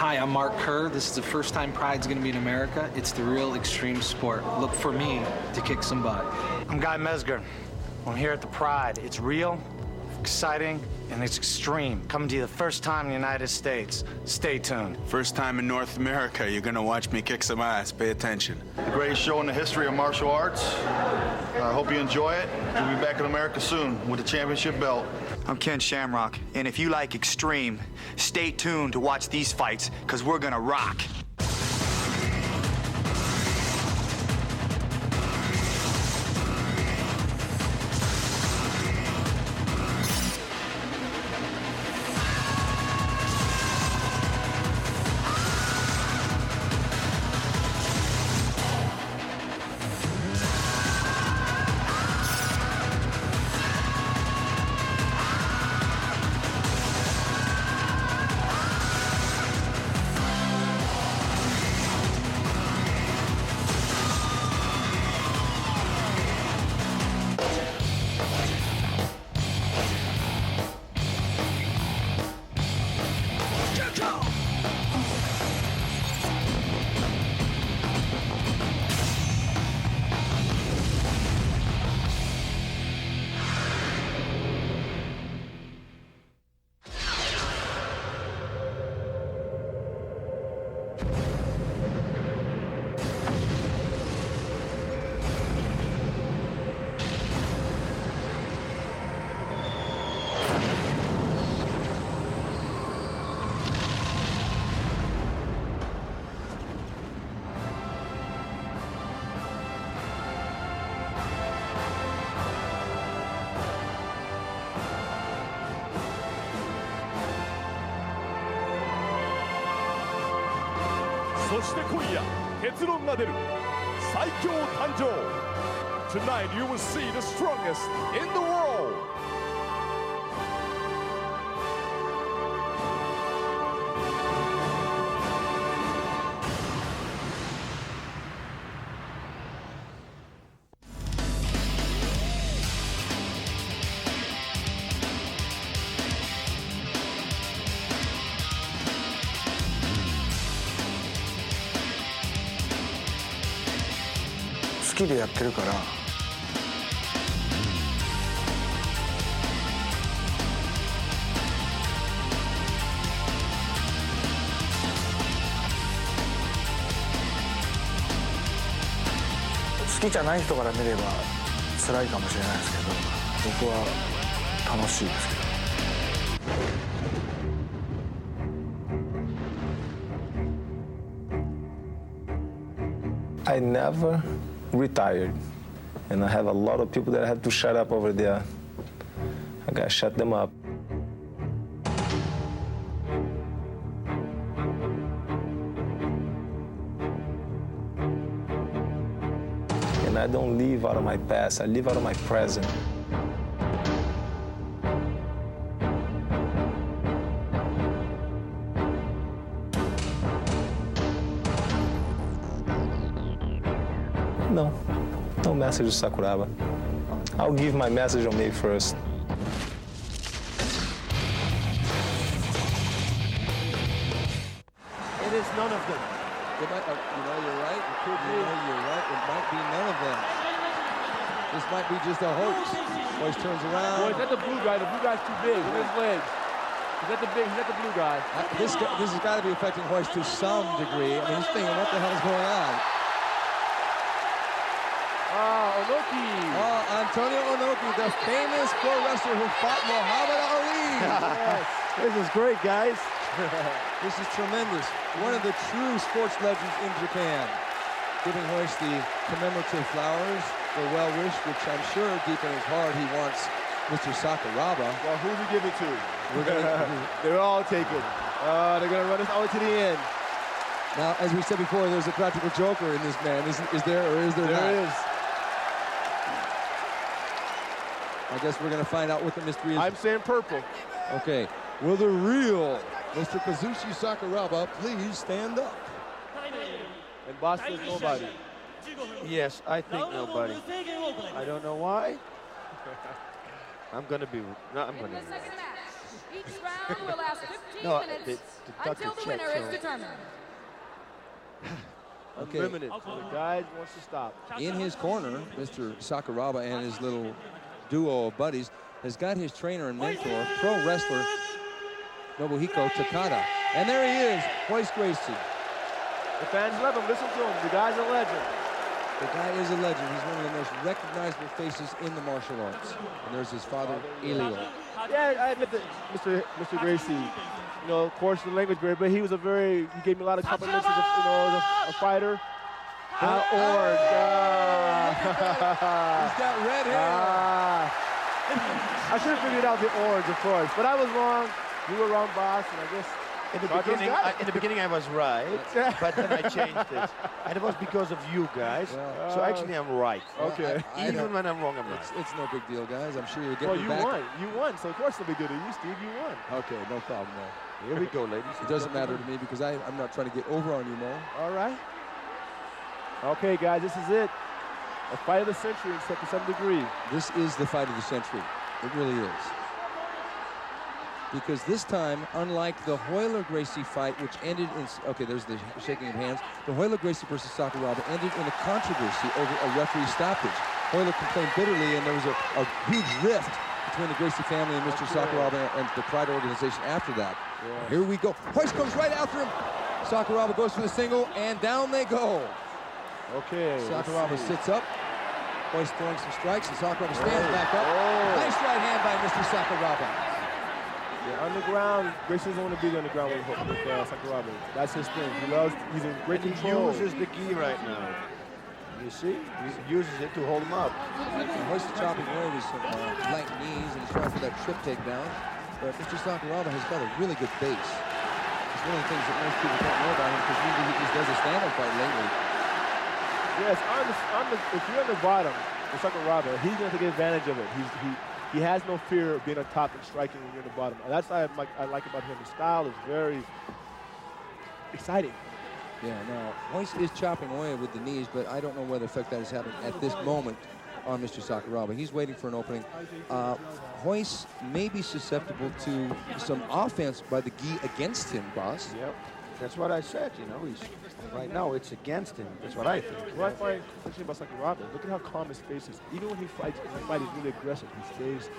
Hi, I'm Mark Kerr. This is the first time Pride's going to be in America. It's the real extreme sport. Look for me to kick some butt. I'm Guy Mesger. I'm here at the Pride. It's real, exciting, and it's extreme. Coming to you the first time in the United States. Stay tuned. First time in North America, you're gonna watch me kick some ass. Pay attention. The greatest show in the history of martial arts. I hope you enjoy it. We'll be back in America soon with the championship belt. I'm Ken Shamrock, and if you like extreme, stay tuned to watch these fights, because we're gonna rock. Tonight you will see the strongest in the world.好きでやってるから。好きじゃない人から見れば辛いかもしれないですけど、僕は楽しいですけど。I never retired, and I have a lot of people that I have to shut up over there. I gotta shut them up. And I don't live out of my past, I live out of my present. No message to Sakuraba. I'll give my message on May 1st. It is none of them. It might, you're right. It could be. You're right. It might be none of them. This might be just a hoax. Royce turns around. Boy, is that the blue guy? The blue guy's too big. Look at his legs. Is that the blue guy? This has got to be affecting Royce to some degree. I mean, he's thinking, what the hell is going on? Onoki. Antonio Onoki, the famous pro wrestler who fought Muhammad Ali. Yes. This is great, guys. This is tremendous. One of the true sports legends in Japan. Giving Royce the commemorative flowers, the well-wish, which I'm sure deep in his heart he wants Mr. Sakuraba. Well, who's he giving to? They're all taken. They're going to run us all to the end. Now, as we said before, there's a practical joker in this man. Is there or is there not? There is. I guess we're going to find out what the mystery is. I'm saying purple. Okay. Will the real Mr. Kazushi Sakuraba please stand up? And boss says nobody. Yes, I think nobody. I don't know why. I'm gonna be. No, I'm gonna be. Each round will last 15 minutes until the winner is determined. Okay. Unlimited. So the guy wants to stop. In his corner, Mr. Sakuraba and his little duo of buddies has got his trainer and mentor, pro wrestler Nobuhiko Takada. And there he is, Royce Gracie. The fans love him. Listen to him. The guy's a legend. The guy is a legend. He's one of the most recognizable faces in the martial arts. And there's his father, Elio. Yeah, I admit that Mr. Gracie, you know, of course, the language barrier, but he gave me a lot of compliments as a fighter. Orange. He's got red hair. I should have figured out the orange, of course, but I was wrong. You were wrong, boss, and I guess in the beginning I was right, but then I changed it. And it was because of you guys. So actually I'm right. Okay. Even when I'm wrong, I'm right. It's no big deal, guys. I'm sure you'll get me back. Well, you won, so of course it'll be good to you, Steve. You won. Okay, no problem, Mo. Here we go, ladies. It doesn't matter to me because I'm not trying to get over on you, Mo. All right. Okay, guys, this is it. A fight of the century, except to some degree. This is the fight of the century. It really is. Because this time, unlike the Royler-Gracie fight, which ended in, okay, there's the shaking of hands. The Royler-Gracie versus Sakuraba ended in a controversy over a referee stoppage. Royler complained bitterly, and there was a huge rift between the Gracie family and Mr. Sakuraba and the Pride organization after that. Yeah. Here we go. Royce comes right after him. Sakuraba goes for the single, and down they go. Okay. Sakuraba sits up. Royce throwing some strikes, and Sakuraba stands back up. Nice right hand by Mr. Sakuraba. Yeah, on the ground, Gracie doesn't want to be on the ground with Sakuraba. That's his thing. He's in great control. He uses the gi right now. You see? He uses it to hold him up. Royce chopping away with some light knees, and he's trying for that trip takedown. But Mr. Sakuraba has got a really good base. It's one of the things that most people don't know about him because usually he just does a stand-up fight lately. Yes, if you're on the bottom with Sakuraba, he's going to take advantage of it. He has no fear of being on top and striking when you're on the bottom. And that's what I like about him. His style is very exciting. Yeah, now, Royce is chopping away with the knees, but I don't know what effect that is having at this moment on Mr. Sakuraba. He's waiting for an opening. Royce may be susceptible to some offense by the gi against him, boss. Yep, that's what I said, you know. Right now, it's against him. That's what I think. What I find interesting about Sakuraba, look at how calm his face is. Even when he fights, he's really aggressive.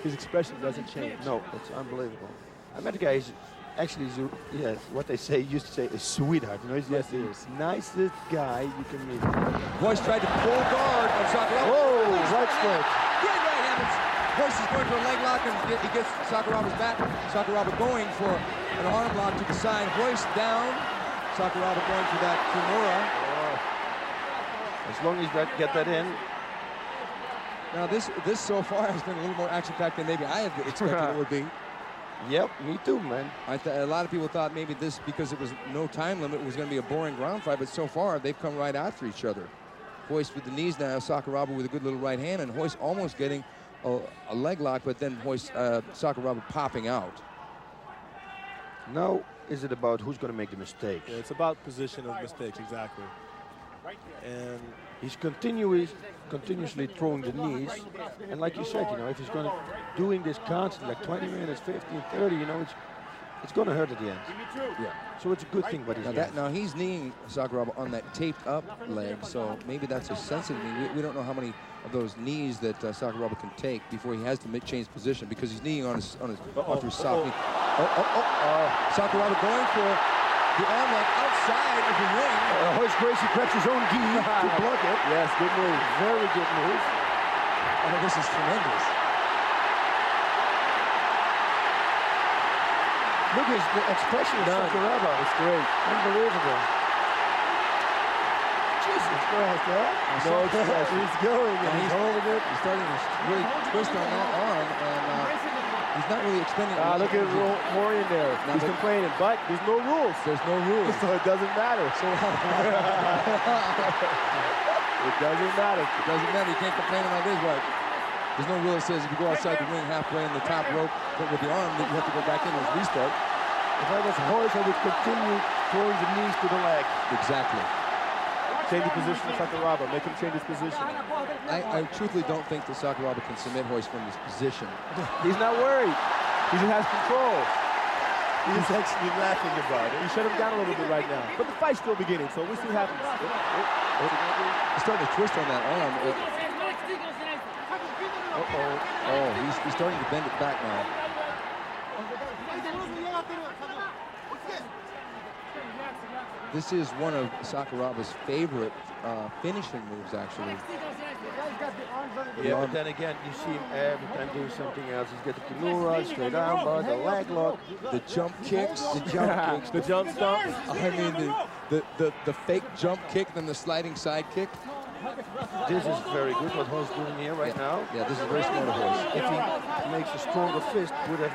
His expression doesn't change. No, it's unbelievable. I met a guy, what they used to say, a sweetheart. You know, he's the nicest guy you can meet. Royce tried to pull guard on Sakuraba. Whoa, right stroke. Good right hand. Royce is going for a leg lock, and he gets Sakuraba's back. Sakuraba going for an arm lock to the side. Royce down. Sakuraba going for that Kimura. As long as you get that in. Now this so far has been a little more action-packed than maybe I had expected it would be. Yep, me too, man. A lot of people thought maybe this, because it was no time limit, was going to be a boring ground fight, but so far they've come right after each other. Royce with the knees now, Sakuraba with a good little right hand, and Royce almost getting a leg lock, but then Sakuraba popping out. Now, is it about who's going to make the mistake? Yeah, it's about position of mistakes, exactly. And he's continuously throwing the knees. And like you said, you know, if he's going to doing this constantly, like 20 minutes, 15, 30, you know, it's going to hurt at the end. Yeah. So it's a good thing, but now he's kneeing Sakuraba on that taped up leg, so maybe that's a sensitive knee. We don't know how many of those knees that Sakuraba can take before he has to change position, because he's kneeing on his after his soft knee. Sakuraba going for the arm lock outside of the ring. Royce Gracie grabs his own gi to block it. Yes, good move. Very good move. Oh, this is tremendous. Look at the expression of Sakuraba. It's great. Unbelievable. Jesus Christ, No expression. He's going, and he's holding it. He's starting to really twist on that arm, and he's not really expending. Look at Rory in there. He's complaining, but there's no rules. There's no rules. So it doesn't matter. So it doesn't matter. It doesn't matter. You can't complain about this, right? There's no rule that says if you go outside the ring halfway in the top rope with the arm, that you have to go back in and restart. If I was Royce, I would continue throwing the knees to the leg. Exactly. Change the position of Sakuraba. Make him change his position. I truthfully don't think that Sakuraba can submit Royce from his position. He's not worried. He has control. He's actually laughing about it. He shut him down a little bit right now. But the fight's still beginning, so we'll see what happens. He's starting to twist on that arm. Oh, he's starting to bend it back now. This is one of Sakuraba's favorite finishing moves, actually. Yeah, but then again, you see him every time doing something else. He's got the Kimura, straight armbar, the leg lock, the jump kicks, the jump stomp. I mean, the fake jump kick, then the sliding side kick. This is very good what Ho's doing here right now. Yeah, this is very smart of Ho's. If he makes a stronger fist, would have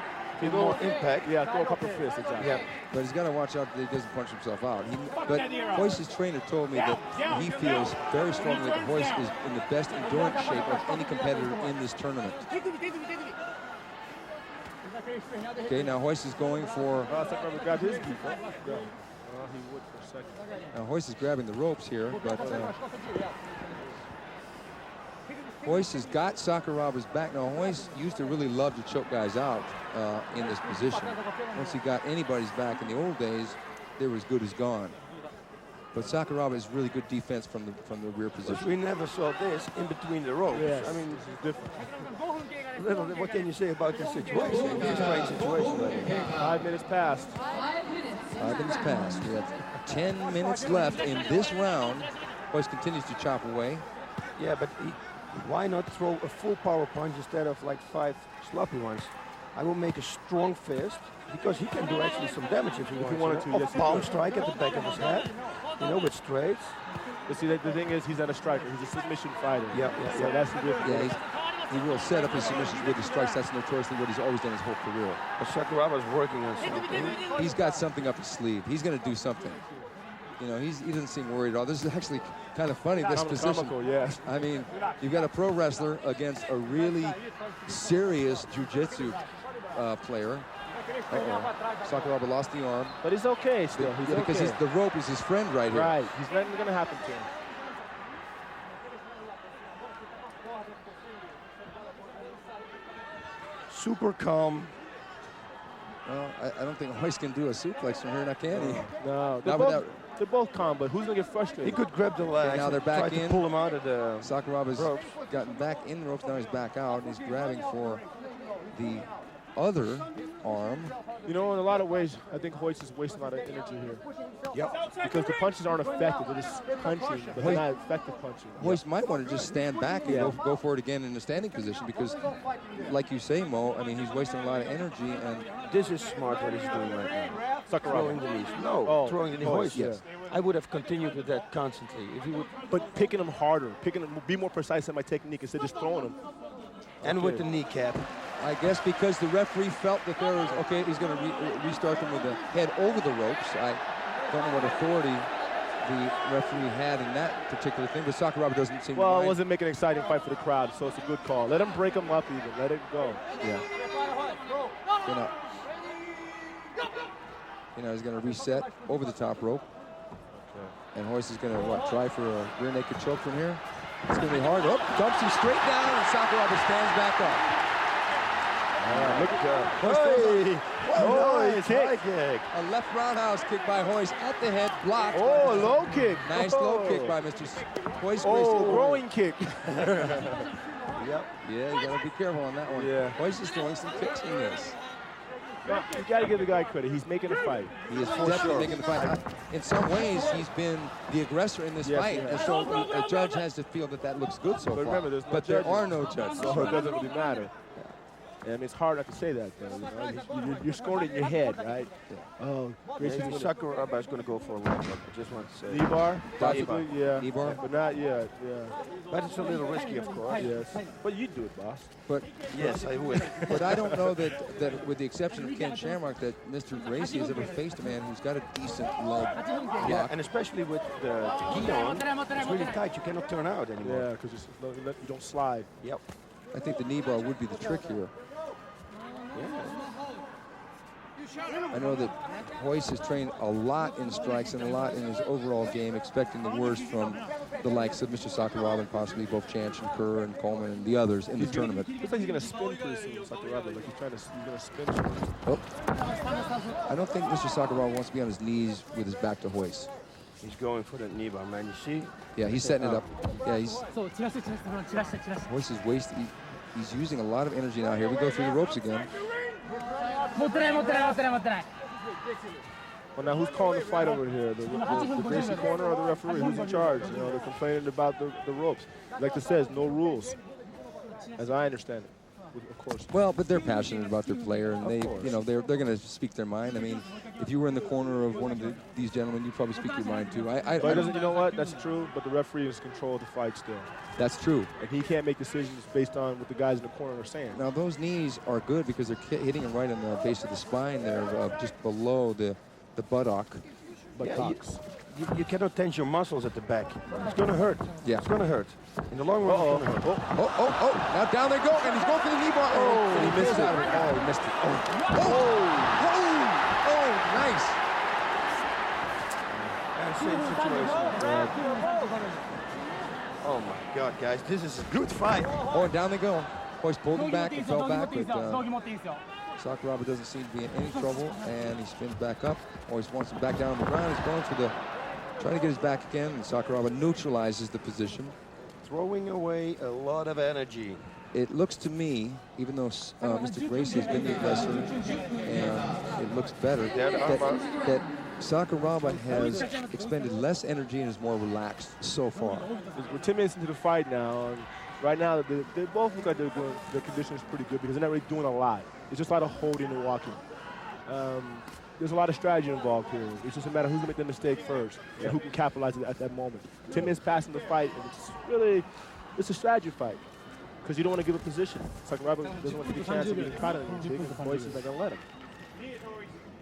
more impact. Yeah, throw a couple of fists, exactly. Yeah, but he's got to watch out that he doesn't punch himself out. But Royce's trainer told me that he feels very strongly that Royce is in the best endurance shape of any competitor in this tournament. Okay, now Royce is going for... Sakuraba grabbed his knee. He would for a second. Now Royce is grabbing the ropes here, but... Royce has got Sakuraba's back. Now, Royce used to really love to choke guys out in this position. Once he got anybody's back in the old days, they were as good as gone. But Sakuraba is really good defense from the rear position. We never saw this in between the ropes. Yes. I mean, this is different. What can you say about this situation? It's a strange situation. 5 minutes passed. 5 minutes passed. We have 10 minutes left in this round. Royce continues to chop away. Yeah, but why not throw a full power punch instead of like 5 sloppy ones? I will make a strong fist because he can do actually some damage if he wanted to. Yes, palm strike at the back of his head, you know, with straights. But see, the thing is, he's not a striker. He's a submission fighter. Yeah. That's the difference. Yeah, he will set up his submissions with the strikes. That's notoriously what he's always done his whole career. But Sakuraba's working on something. He's got something up his sleeve. He's going to do something. You know, he doesn't seem worried at all. This is actually kind of funny, this position. Comical, yeah. I mean, you've got a pro wrestler against a really serious jiu-jitsu player. Sakuraba lost the arm. But he's okay still. He's because the rope is his friend right here. Right. He's nothing going to happen to him. Super calm. Well, I don't think Royce can do a suplex from here, now can he? No. They're both calm, but who's going to get frustrated? He could grab the legs. Now they're back in. To pull him out of the Sakuraba's ropes. Gotten back in the ropes. Now he's back out. And he's grabbing for the other arm. You know, in a lot of ways, I think Royce is wasting a lot of energy here. Yep. Because the punches aren't effective. They're just punching, but they're not effective punching. Royce might want to just stand back and go for it again in a standing position because, like you say, Mo, I mean, he's wasting a lot of energy. And this is smart what he's doing right now. Throwing the knees. No, throwing the knees. Royce, yes. I would have continued with that constantly. If he would, but picking him harder, be more precise in my technique instead of just throwing him. And with the kneecap. I guess because the referee felt that there was, okay, he's going to restart them with the head over the ropes. I don't know what authority the referee had in that particular thing, but Sakuraba doesn't seem to mind. It wasn't making an exciting fight for the crowd, so it's a good call. Let him break him up even. Let it go. Yeah. You know, he's going to reset over the top rope. Okay. And Royce is going to, try for a rear naked choke from here? It's going to be hard. Oh, dumps him straight down, and Sakuraba stands back up. Look at that. Nice high kick. A left roundhouse kick by Royce at the head, blocked. Oh, low kick. Nice low kick by Mr. Royce. Growing kick. Yep. Yeah, you got to be careful on that one. Yeah. Royce is throwing some kicks in this. You got to give the guy credit. He's making a fight. He is definitely making a fight. In some ways, he's been the aggressor in this fight, and so a judge has to feel that looks good so far. Remember, there's no but there are no judges. So it doesn't really matter. I mean, it's hard not to say that, though. You know? You're scoring in your head, right? Yeah. Oh, Gracie Sakuraba is going to go for a long one. I just want to say. Knee bar? Possibly, yeah. Knee bar? But not yet, yeah. But it's a little risky, of course. Yes. But you'd do it, boss. But yes, I would. But I don't know that with the exception of Ken Shamrock, that Mr. Gracie has ever faced a man who's got a decent leg block. Yeah, and especially with the gi on, it's really tight. You cannot turn out anymore. Yeah, because you don't slide. Yep. I think the knee bar would be the trick here. Yeah. I know that Royce has trained a lot in strikes and a lot in his overall game, expecting the worst from the likes of Mr. Sakuraba and possibly VOVCHANCHYN, Kerr, and Coleman, and the others in the tournament. Looks like he's going to spin pretty soon, Sakuraba. Like he's going to spin soon. Oh. I don't think Mr. Sakuraba wants to be on his knees with his back to Royce. He's going for that knee bar, man. You see? Yeah, he's setting it up. Yeah, he's... Royce is wasting... He's using a lot of energy now. Here we go through the ropes again. Well, now who's calling the fight over here? The Gracie corner or the referee? Who's in charge? You know, they're complaining about the ropes. Like it says, no rules, as I understand it. Of course. Well, but they're passionate about their player, and they, you know, they're going to speak their mind. I mean, if you were in the corner of one of these gentlemen, you'd probably speak your mind too. But you know what? That's true. But the referee is in control of the fight still. That's true. And he can't make decisions based on what the guys in the corner are saying. Now those knees are good because they're hitting him right on the base of the spine there, just below the buttock. Buttocks. You cannot tense your muscles at the back. It's going to hurt. Yeah. It's going to hurt. In the long run, it's going to hurt. Oh. Now down they go, and he's going for the knee bar. Oh, and he missed it. Oh, he missed it. Oh, nice. Same situation. Oh, my God, guys. This is a good fight. Oh, and down they go. Royce pulled him back and fell back, but Sakuraba doesn't seem to be in any trouble, and he spins back up. Royce wants him back down on the ground. He's going for the, trying to get his back again, and Sakuraba neutralizes the position. Throwing away a lot of energy. It looks to me, even though Mr. Gracie has been the aggressor, and it looks better, that Sakuraba has expended less energy and is more relaxed so far. We're 10 minutes into the fight now, and right now they both look like they're doing, their condition is pretty good because they're not really doing a lot. It's just a lot of holding and walking. There's a lot of strategy involved here. It's just a matter of who's going to make the mistake first and who can capitalize at that moment. 10 minutes passing the fight, and it's really, it's a strategy fight because you don't want to give a position. Sakuraba doesn't want to take a chance of getting caught in anything, and Royce is not going to let him.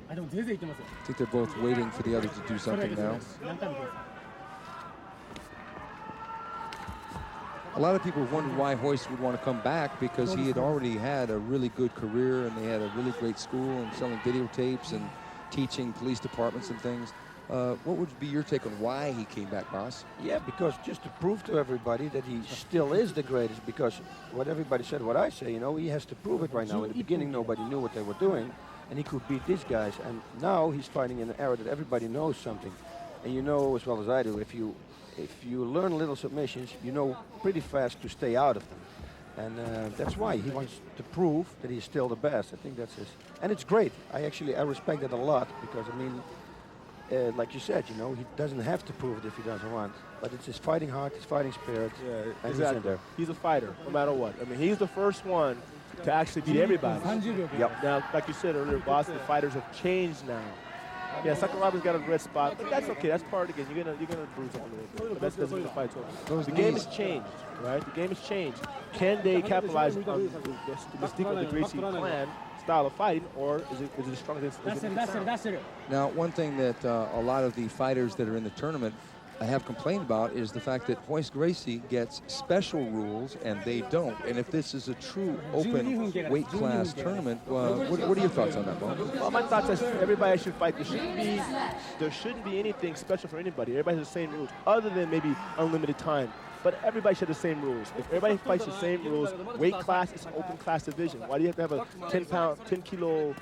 I think they're both waiting for the other to do something now. A lot of people wondered why Royce would want to come back because he had already had a really good career and they had a really great school and selling videotapes and teaching police departments and things. What would be your take on why he came back, boss? Yeah, because just to prove to everybody that he still is the greatest, because what everybody said, what I say, you know, he has to prove it right now. In the beginning, nobody knew what they were doing, and he could beat these guys. And now he's fighting in an era that everybody knows something. And you know as well as I do, if you learn little submissions, you know pretty fast to stay out of them. And that's why he wants to prove that he's still the best. I think that's his. And it's great. I respect that a lot because, I mean, like you said, you know, he doesn't have to prove it if he doesn't want. But it's his fighting heart, his fighting spirit. Yeah, and exactly. He's in there. He's a fighter, no matter what. I mean, he's the first one to actually beat everybody. Yep. Now, like you said earlier, boss, the fighters have changed now. Yeah, Sakuraba's got a red spot, but that's okay. That's part of the game. You're gonna bruise up a little bit. But that doesn't mean the fight's over. The game has changed, right? The game has changed. Can they capitalize on the mystique of the Gracie clan style of fighting, or is it as strong as it? Now, one thing that a lot of the fighters that are in the tournament have complained about is the fact that Royce Gracie gets special rules and they don't. And if this is a true open weight class tournament, what are your thoughts on that, Bob? Well, my thoughts is everybody should fight. There shouldn't be anything special for anybody. Everybody has the same rules, other than maybe unlimited time. But everybody should have the same rules. If everybody fights the same rules, weight class is an open class division. Why do you have to have a 10 kilo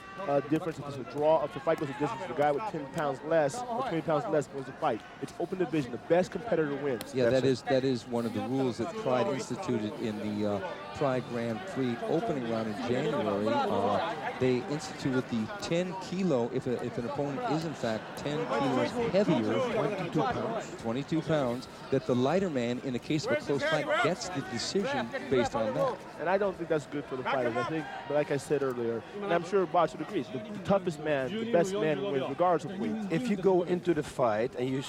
difference if it's a draw? If the fight goes a distance, the guy with 10 pounds less or 20 pounds less wins the fight. It's open division. The best competitor wins. Yeah, that is one of the rules that Pride instituted in the Pride Grand Prix opening round in January. They instituted the 10 kilo, if an opponent is in fact 10 kilos heavier, 22 pounds, that the lighter man in a case of a close fight gets the decision based on that. And I don't think that's good for the fighters. I think, but like I said earlier, and I'm sure Bosch would agree, the toughest man, the best man wins regardless of weight. If you go into the fight and you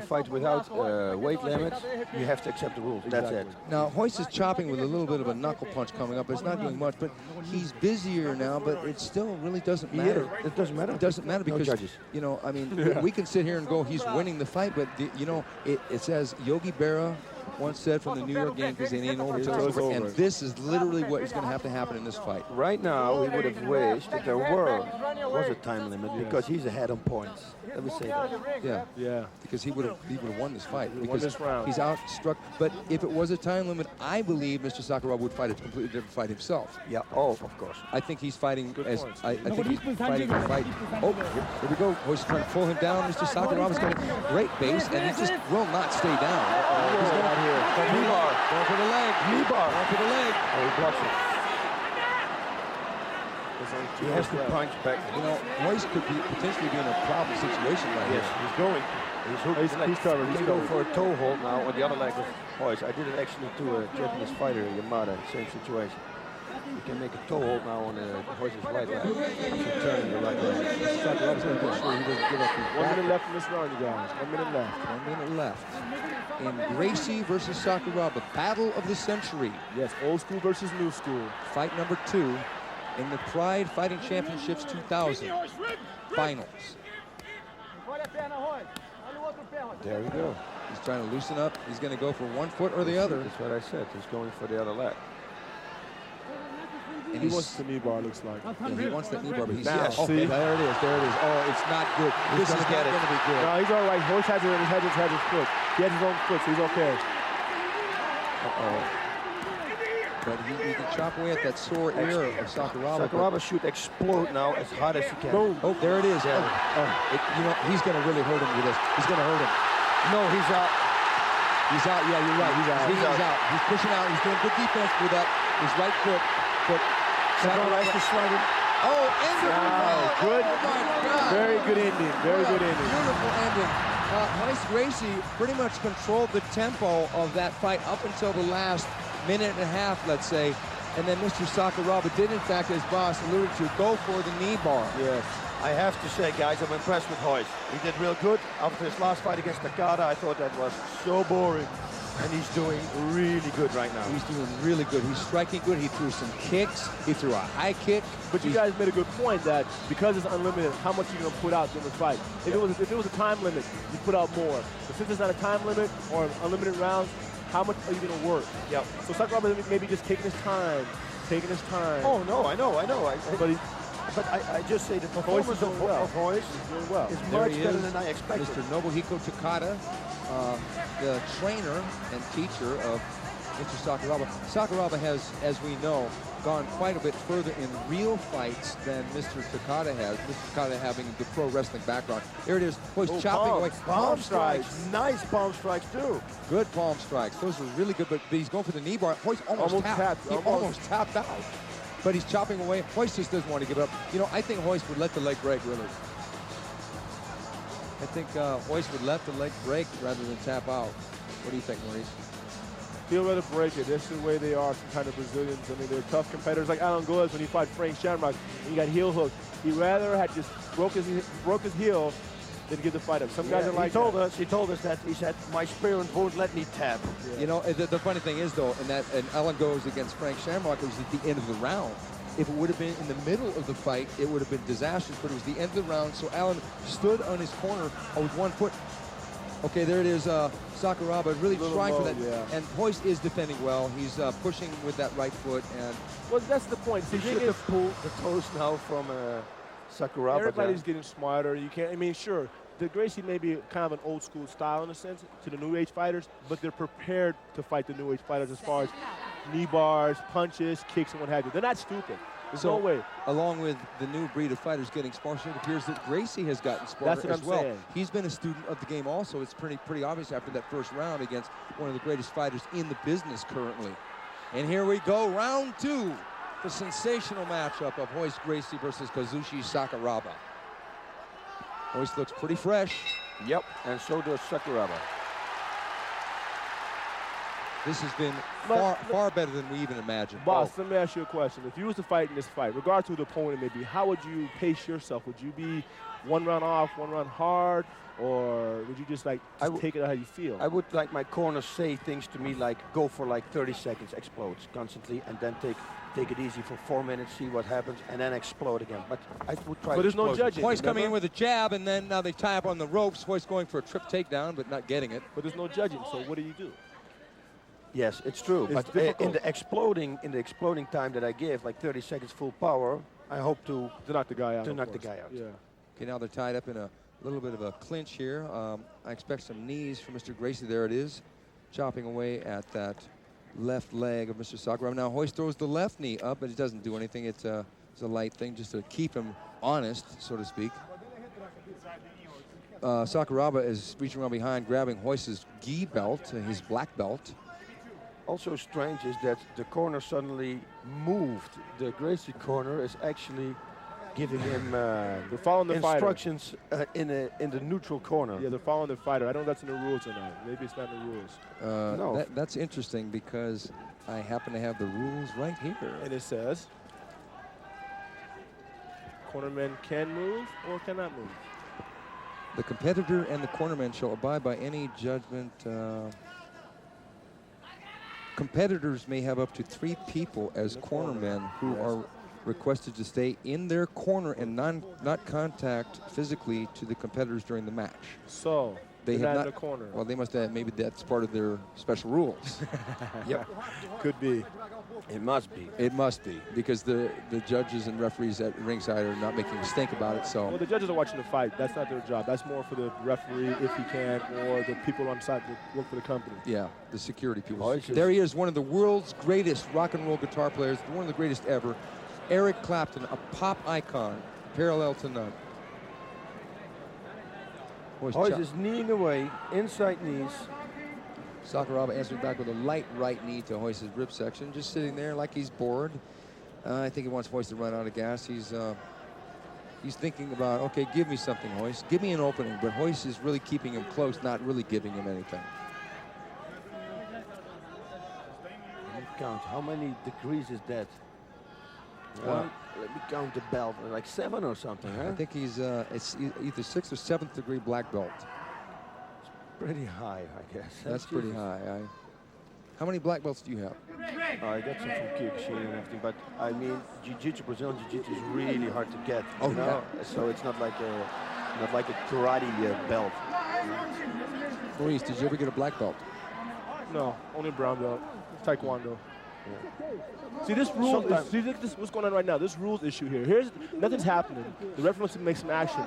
fight without weight limits, you have to accept the rules. That's it. Now, Royce is chopping with a little bit of a knuckle punch coming up. It's not doing much, but he's busier now, but it still really doesn't matter. It doesn't matter. It doesn't matter because, you know, I mean, we can sit here and go, he's winning the fight, but, you know, it says Yogi Berra once said from the New York Yankees, it ain't over till it's over. And this is literally what is going to have to happen in this fight. Right now, we would have wished that there was a time limit because he's ahead on points. Let me say that. Yeah. Because he would have won this fight. Because he's outstruck. But if it was a time limit, I believe Mr. Sakuraba would fight a completely different fight himself. Yeah. Oh, of course. I think he's fighting I think he's fighting a fight. Oh, here we go. Hoist trying to pull him down. Mr. Sakuraba's got a great base, and he just will not stay down. He's going out here. Knee bar. Going for the leg. Knee bar. Going for the leg. Oh, he blocks it. He has to punch back. You know, Hoist could potentially be in a problem situation right here. Yes, he's going. He's covered. He's going for a toe hold now on the other leg of Hoist. I did it actually to a Japanese fighter, Yamada, same situation. You can make a toe hold now on Hoist's right leg. He's turning the right leg. Sakuraba's going to make sure he doesn't give up. 1 minute left in this round, you guys. 1 minute left. 1 minute left. In Gracie versus Sakuraba, battle of the century. Yes, old school versus new school. Fight number 2 in the Pride Fighting Championships 2000 finals. There we go. He's trying to loosen up. He's going to go for one foot or the other. That's what I said. He's going for the other leg. And he wants the knee bar, looks like. And he wants the knee bar, but he's now. Okay, there it is. There it is. Oh, it's not good. This is not going to be good. No, he's all right. Hoist has it in his head. Has his foot. He has his own foot, so he's okay. But he can chop away at that sore ear of Sakuraba. Sakuraba should explode now as hard as he can. Boom. Oh, there it is. Yeah. You know, he's going to really hurt him with this. He's going to hurt him. No, he's out. He's out. Yeah, you're right. He's out. He's out. He's pushing out. He's doing good defense with that. His right foot. But Sakuraba is sliding. Oh, ending. Wow, good. Oh, my God. Very good ending. Very good ending. Beautiful ending. Hoist Gracie pretty much controlled the tempo of that fight up until the last minute and a half, let's say. And then Mr. Sakuraba did, in fact, as Boss alluded to, go for the knee bar. Yes. I have to say, guys, I'm impressed with Hoist. He did real good. After his last fight against Takada, I thought that was so boring. And he's doing really good right now. He's doing really good. He's striking good. He threw some kicks. He threw a high kick. But you guys made a good point that because it's unlimited, how much are you going to put out during the fight? If it was a time limit, you put out more. But since it's not a time limit or unlimited rounds, how much are you going to work? Yep. So Sakuraba maybe just taking his time. Oh, no, I know. But I just say the performance of Hoist is much better than I expected. Mr. Nobuhiko Takada, the trainer and teacher of Mr. Sakuraba. Sakuraba has, as we know, gone quite a bit further in real fights than Mr. Takada has. Mr. Takada having the pro wrestling background. There it is. Hoist chopping away. Palm strikes. Nice palm strikes, too. Good palm strikes. Those are really good, but he's going for the knee bar. Hoist almost tapped. He almost tapped out. But he's chopping away. Hoist just doesn't want to give it up. You know, I think Hoist would let the leg break, really. I think Hoist would let the leg break rather than tap out. What do you think, Maurice? He'll rather break it. That's the way they are, some kind of Brazilians. I mean, they're tough competitors like Alan Goes when he fought Frank Shamrock and he got heel hooked. He rather had just broke his heel than give the fight up. Some guys are like he told us that he said, my spirit won't let me tap. Yeah. You know, the funny thing is, though, and Alan Goes against Frank Shamrock, it was at the end of the round. If it would have been in the middle of the fight, it would have been disastrous, but it was the end of the round, so Alan stood on his corner with one foot. Okay, there it is, Sakuraba really trying for that. Yeah. And Hoist is defending well. He's pushing with that right foot. And well, that's the point. He should have pulled the toes now from Sakuraba. Everybody's getting smarter. You can't, I mean, sure, the Gracie may be kind of an old school style in a sense to the new age fighters, but they're prepared to fight the new age fighters as far as knee bars, punches, kicks, and what have you. They're not stupid. There's no way. Along with the new breed of fighters getting smarter, it appears that Gracie has gotten smarter as well. Saying. He's been a student of the game also. It's pretty obvious after that first round against one of the greatest fighters in the business currently. And here we go, round 2. The sensational matchup of Hoist Gracie versus KAZUSHI Sakuraba. Hoist looks pretty fresh. Yep, and so does Sakuraba. This has been far better than we even imagined. Boss, let me ask you a question. If you was to fight in this fight, regardless of who the opponent may be, how would you pace yourself? Would you be one round off, one round hard, or would you just take it how you feel? I would like my corner say things to me like, go for like 30 seconds, explodes constantly, and then take it easy for 4 minutes, see what happens, and then explode again. But I would try. But there's no judging. Hoist coming in with a jab, and then now they tie up on the ropes. Hoist going for a trip takedown, but not getting it. But there's no judging, so what do you do? Yes, it's true. It's but in the exploding time that I give, like 30 seconds full power, I hope to knock the guy out. Yeah. Okay, now they're tied up in a little bit of a clinch here. I expect some knees from Mr. Gracie. There it is, chopping away at that left leg of Mr. Sakuraba. Now Royce throws the left knee up, but it doesn't do anything. It's a light thing just to keep him honest, so to speak. Sakuraba is reaching around behind, grabbing Royce's gi belt, his black belt. Also strange is that the corner suddenly moved. The Gracie corner is actually giving him they're following the instructions in the neutral corner. Yeah, they're following the fighter. I don't know if that's in the rules or not. Maybe it's not in the rules. No. That's interesting because I happen to have the rules right here. And it says, cornermen can move or cannot move. The competitor and the cornerman shall abide by any judgment. Competitors may have up to 3 people as cornermen who are requested to stay in their corner and not contact physically to the competitors during the match. So they have not in the corner. Well, they must have. Maybe that's part of their special rules. Yep, could be. It must be. It must be because the judges and referees at ringside are not making a stink about it. So well, the judges are watching the fight. That's not their job. That's more for the referee, if he can, or the people on site that work for the company. Yeah, the security people. There he is, one of the world's greatest rock and roll guitar players, one of the greatest ever. Eric Clapton, a pop icon, parallel to none. Royce is kneeing away, inside knees. Sakuraba answering back with a light right knee to Royce's rib section, just sitting there like he's bored. I think he wants Royce to run out of gas. He's thinking about, okay, give me something, Royce. Give me an opening. But Royce is really keeping him close, not really giving him anything. Let me count. How many degrees is that? Let me count the belt. Like 7 or something, huh? I think he's it's either 6th or 7th degree black belt. Pretty high, I guess. That's pretty high. How many black belts do you have? I got some from Kyokushin and everything, but I mean, Jiu-Jitsu, Brazilian Jiu-Jitsu is really hard to get. Oh, you know? Yeah. So it's not like a karate belt. Maurice, did you ever get a black belt? No, only brown belt. Taekwondo. Yeah. See this rule. See what's going on right now. This rules issue here. Nothing's happening. The referee wants to make some action.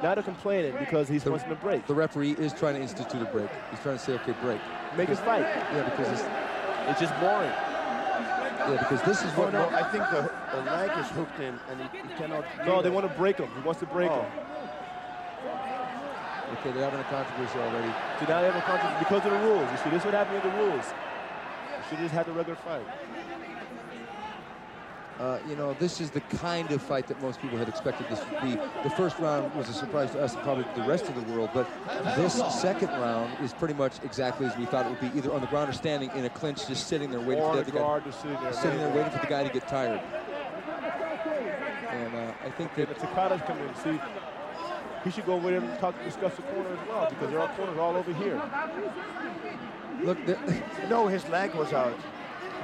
Now they're complaining because he's wants to break. The referee is trying to institute a break. He's trying to say, okay, break. Make us fight. Yeah, because it's just boring. Yeah, because this is what. No, I think the leg is hooked in, and he cannot. No, they want to break him. He wants to break him. Okay, they're having a controversy already. So now they have a controversy because of the rules. You see, this is what happened with the rules. You should just have the regular fight. You know, this is the kind of fight that most people had expected this would be. The first round was a surprise to us and probably the rest of the world, but this second round is pretty much exactly as we thought it would be, either on the ground or standing in a clinch, just sitting there waiting for the guy. Sitting there waiting for the guy to get tired. And I think that Takada's coming in. See, he should go over there and discuss the corner as well, because there are corners all over here. Look, no, his leg was out.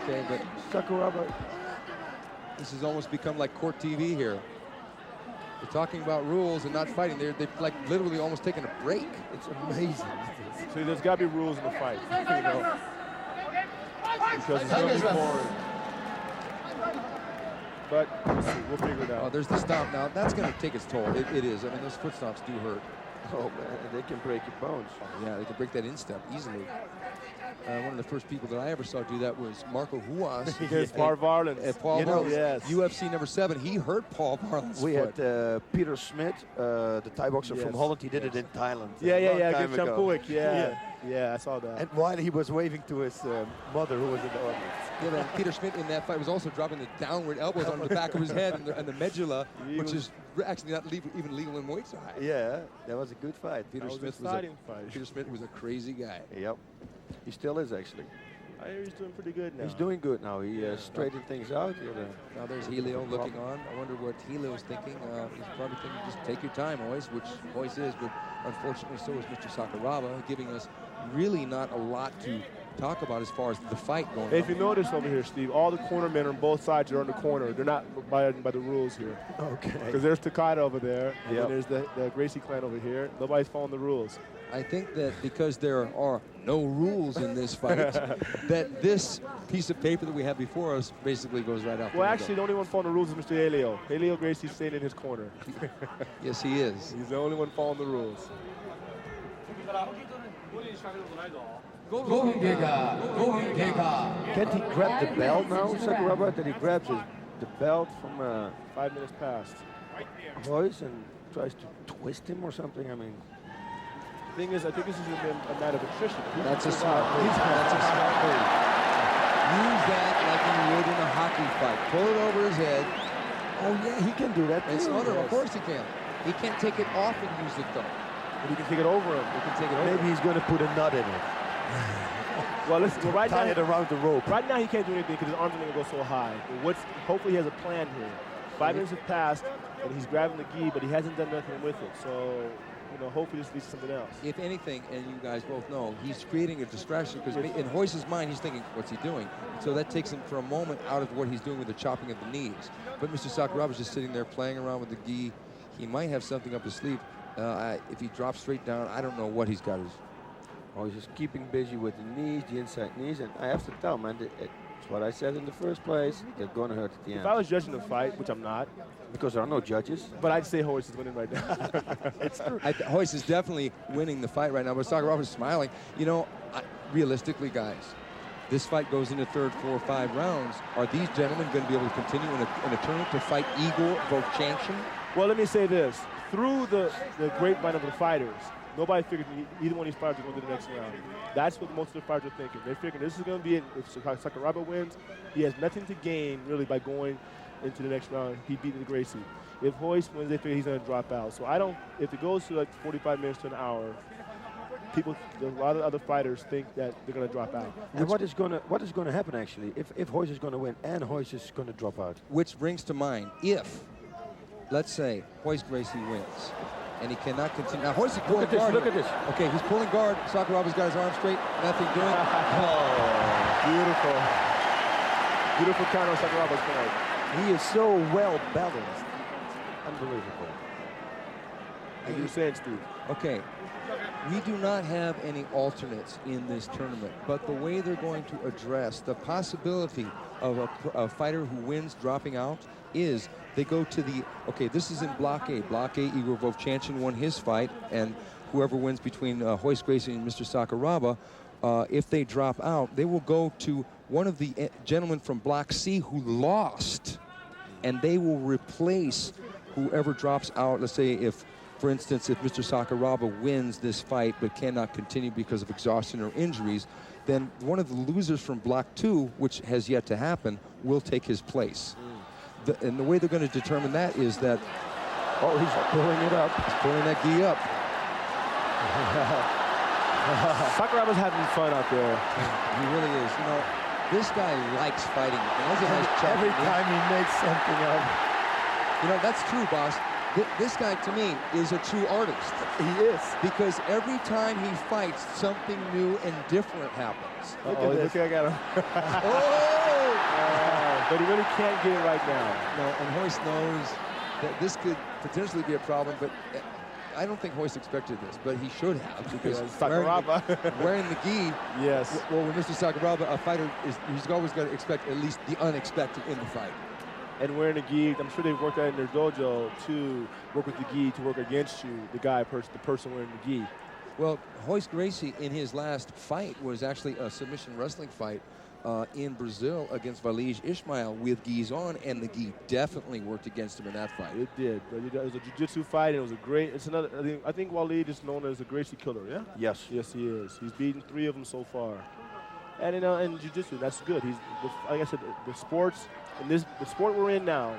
Okay, but Sakuraba. This has almost become like court TV here. They're talking about rules and not fighting. They've like literally almost taken a break. It's amazing. See, there's got to be rules in the fight. You know, because it's going to be boring. But we'll figure it out. Oh, there's the stomp now. That's going to take its toll. It is. I mean, those foot stomps do hurt. Oh, man, they can break your bones. Oh, yeah, they can break that instep easily. One of the first people that I ever saw do that was Marco Huas. Yes, Paul Varlins. Paul Varlins, yes. UFC number 7. He hurt Paul Varlins' We foot. had Peter Smith, the Thai boxer from Holland. He did it in Thailand. Yeah. Good Champuik. Yeah, I saw that. And while he was waving to his mother, who was in the audience. Yeah, then Peter Smith in that fight was also dropping the downward elbows on the back of his head and the medulla, which is actually not even legal in Muay Thai. Yeah, that was a good fight. Peter Smith was a crazy guy. Yep. He still is, actually. I hear he's doing pretty good now. He's doing good now. He straightened things out. Now there's Helio looking on. I wonder what Helio's thinking. He's probably thinking, just take your time, Royce, which Royce is, but unfortunately so is Mr. Sakuraba, giving us really not a lot to talk about as far as the fight going on. If you notice over here, Steve, all the cornermen on both sides are in the corner. They're not abiding by the rules here. Okay. Because there's Takada over there, and then there's the Gracie clan over here. Nobody's following the rules. I think that because there are no rules in this fight, that this piece of paper that we have before us basically goes right out the window. Actually, the only one following the rules is Mr. Helio. Helio Gracie's staying in his corner. Yes, he is. He's the only one following the rules. Can't he grab the belt now, Sakuraba? That he grabs the belt from 5 minutes past. Royce and tries to twist him or something? I mean, the thing is, I think this is a matter of attrition. That's a smart move. That's a smart move. Use that like you would in a hockey fight. Pull it over his head. Oh yeah, he can do that too. It's other, of course he can. He can't take it off and use it though. But he can take it over him. He can take it over. Maybe he's going to put a nut in it. Well, listen, right tie now, it around the rope. Right now he can't do anything because his arms are going to go so high. But hopefully he has a plan here. 5 minutes have passed, and he's grabbing the gi, but he hasn't done nothing with it. So, you know, hopefully this leads to something else. If anything, and you guys both know, he's creating a distraction because in Royce's mind, he's thinking, what's he doing? So that takes him for a moment out of what he's doing with the chopping of the knees. But Mr. Sakuraba's just sitting there playing around with the gi. He might have something up his sleeve. If he drops straight down, I don't know what he's got. Oh, he's just keeping busy with the knees, the inside knees, and I have to tell, man, it's what I said in the first place. They're going to hurt at the end. If I was judging the fight, which I'm not, because there are no judges, but I'd say Royce is winning right now. It's true. Royce is definitely winning the fight right now, but Sakuraba's smiling. You know, realistically, guys, this fight goes into third, 4 or 5 rounds. Are these gentlemen going to be able to continue in a tournament to fight IGOR, VOVCHANCHYN? Well, let me say this. Through the grapevine of the fighters, nobody figured either one of these fighters are going to the next round. That's what most of the fighters are thinking. They're figuring this is going to be it. If Sakuraba wins, he has nothing to gain, really, by going into the next round. He beat the Gracie. If Royce wins, they figure he's going to drop out. So I don't, if it goes to like 45 minutes to an hour, a lot of other fighters think that they're going to drop out. And what is going to happen, actually, if Royce is going to win and Royce is going to drop out? Which brings to mind, if, let's say, Royce Gracie wins, and he cannot continue. Now, Royce is pulling guard. Look at this. Okay, he's pulling guard. Sakuraba's got his arm straight. Nothing doing. Oh, beautiful. Beautiful count on Sakuraba's part. He is so well balanced. Unbelievable. Like you were saying, Steve. Okay, we do not have any alternates in this tournament, but the way they're going to address the possibility of a fighter who wins dropping out is they go to the, okay, this is in Block A. Block A, IGOR VOVCHANCHYN won his fight, and whoever wins between Royce Gracie and Mr. Sakuraba, if they drop out, they will go to one of the gentlemen from Block C who lost, and they will replace whoever drops out. Let's say if, for instance, if Mr. Sakuraba wins this fight but cannot continue because of exhaustion or injuries, then one of the losers from Block 2, which has yet to happen, will take his place. And the way they're going to determine that is that... Oh, he's pulling it up. He's pulling that gi up. Sakuraba's having fun out there. He really is. You know, this guy likes fighting. Every time he makes something up. You know, that's true, boss. This guy, to me, is a true artist. He is. Because every time he fights, something new and different happens. Look at this. Look, I got him. But he really can't get it right now. No, and Royce knows that this could potentially be a problem, but I don't think Royce expected this, but he should have, because Sakuraba wearing the gi. Yes. Well, when Mr. Sakuraba, a fighter, he's always got to expect at least the unexpected in the fight. And wearing the gi, I'm sure they've worked that in their dojo to work with the gi to work against you, the person wearing the gi. Well, Royce Gracie in his last fight was actually a submission wrestling fight in Brazil against Valij Ismail with gis on, and the gi definitely worked against him in that fight. It did. It was a jiu-jitsu fight, and it was a great. It's another. I think Valij is known as a Gracie killer. Yeah. Yes. Yes, he is. He's beaten 3 of them so far, and in jiu-jitsu, that's good. He's, like I said, the sports and the sport we're in now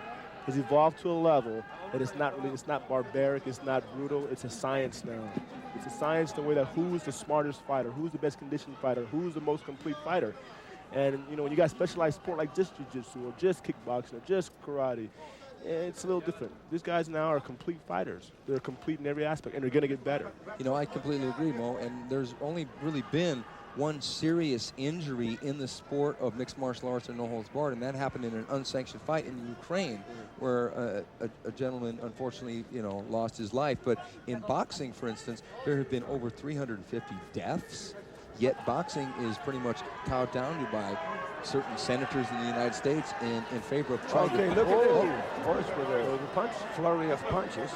has evolved to a level that it's not barbaric, it's not brutal. It's a science now. It's a science the way that who's the smartest fighter, who's the best conditioned fighter, who's the most complete fighter. And, you know, when you got specialized sport like just jiu-jitsu or just kickboxing or just karate, it's a little different. These guys now are complete fighters. They're complete in every aspect, and they're going to get better. You know, I completely agree, Mo, and there's only really been one serious injury in the sport of mixed martial arts and no holds barred, and that happened in an unsanctioned fight in Ukraine, where a gentleman, unfortunately, you know, lost his life. But in boxing, for instance, there have been over 350 deaths. Yet boxing is pretty much cowed down to by certain senators in the United States in favor of trying to... look at this. Hoist with a punch, flurry of punches.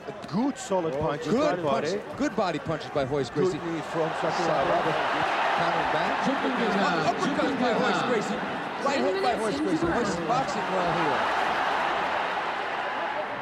A good solid punch. Good body punches by Royce Gracie. Good knee from Sakuraba. Countering back. Uppercut by Royce Gracie. Right hook by Royce Gracie. Royce is boxing well here.